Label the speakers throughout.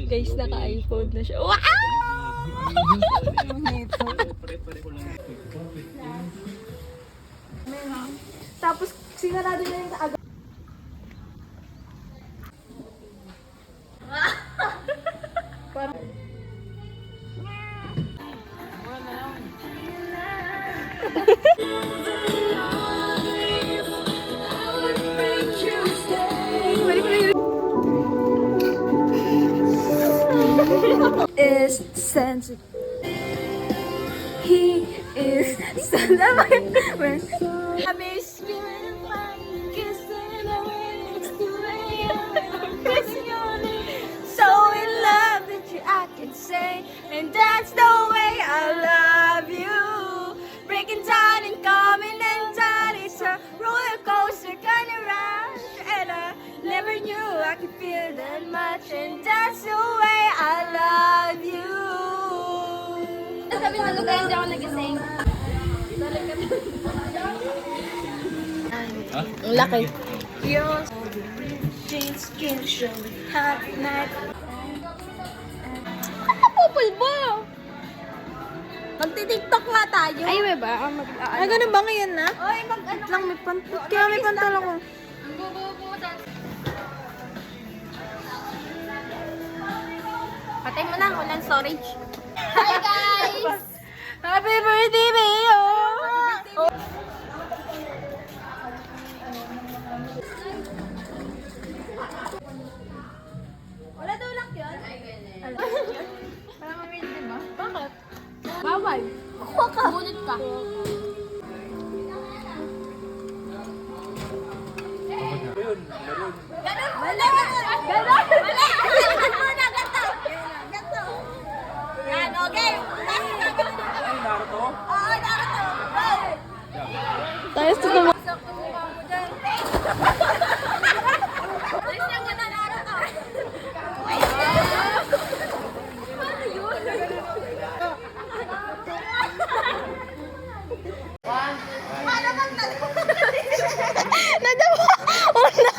Speaker 1: Guys, naka-iPhone na siya. Wow!
Speaker 2: Tapos, sinarado niya yung kaagad. Parang... is sensitive. He is sensitive. I miss you and my kissing away next to me. Missing your name. So in love that you I can say, and that's the way I love you. Breaking down and coming and down, it's a roller coaster kind of rush, and I never knew I could feel that much, and that's the way I love you. Sabi mo, kaya hindi ako nagising.
Speaker 1: Ang laki.
Speaker 2: Your skin show hot night.
Speaker 1: Pupulbo!
Speaker 2: Magti-tiktok nga tayo.
Speaker 1: Ay, may ba?
Speaker 2: Ay, ganun ba ngayon na? Oy, mag-ano lang, may pantot. Kaya may pantal ako.
Speaker 1: Patay mo na, walang storage. Hi, guys!
Speaker 2: Happy birthday, Mayo! Wala daw lang yun? Parang amazing, diba? Bakit?
Speaker 1: Bawal.
Speaker 2: Kuha ka.
Speaker 1: Bunot ka.
Speaker 2: Ganun! Wala! Ganun! Wala! Ganun muna! Ganto! Ganto! Yan, okay!
Speaker 3: Ay, Naruto?
Speaker 2: Oo, Naruto! Go!
Speaker 1: Tayo sa tama.
Speaker 2: Alis lang ka na, Naruto! Paano bang
Speaker 1: Nadawa! Una!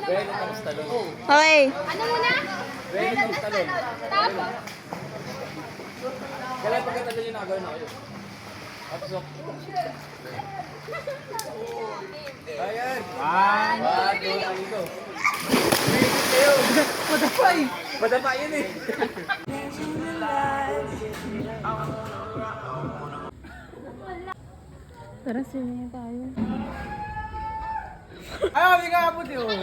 Speaker 3: Ben, kamusta doon?
Speaker 1: Okay.
Speaker 2: Ano muna?
Speaker 3: Ben, kamusta doon?
Speaker 2: Tapos?
Speaker 3: Kailan pagkatalo yung nagawin ako yun? Upsok. Ayan! 1, 2, 3, go! Wait, kayo! Madapay! Madapay yun eh!
Speaker 1: Tara, sino tayo?
Speaker 3: Ay, may kakapot yun!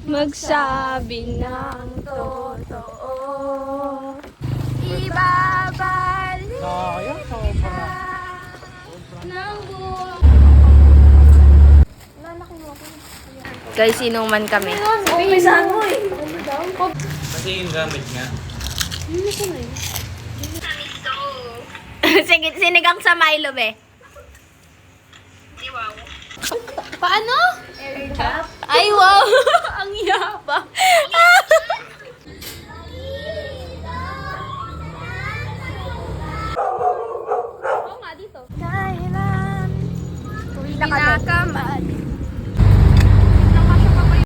Speaker 1: Magsabi ng totoo. Ibabalik
Speaker 3: Sayang, sobra.
Speaker 1: ng buong. Guys, inuman kami.
Speaker 2: Umpisahan mo eh.
Speaker 3: Kasi yung gamit nga.
Speaker 1: Sinigang sa Milo, be. Paano? Ay, wow! Ang yaba. Oo nga, dito.
Speaker 2: Kailan?
Speaker 1: Pinakamad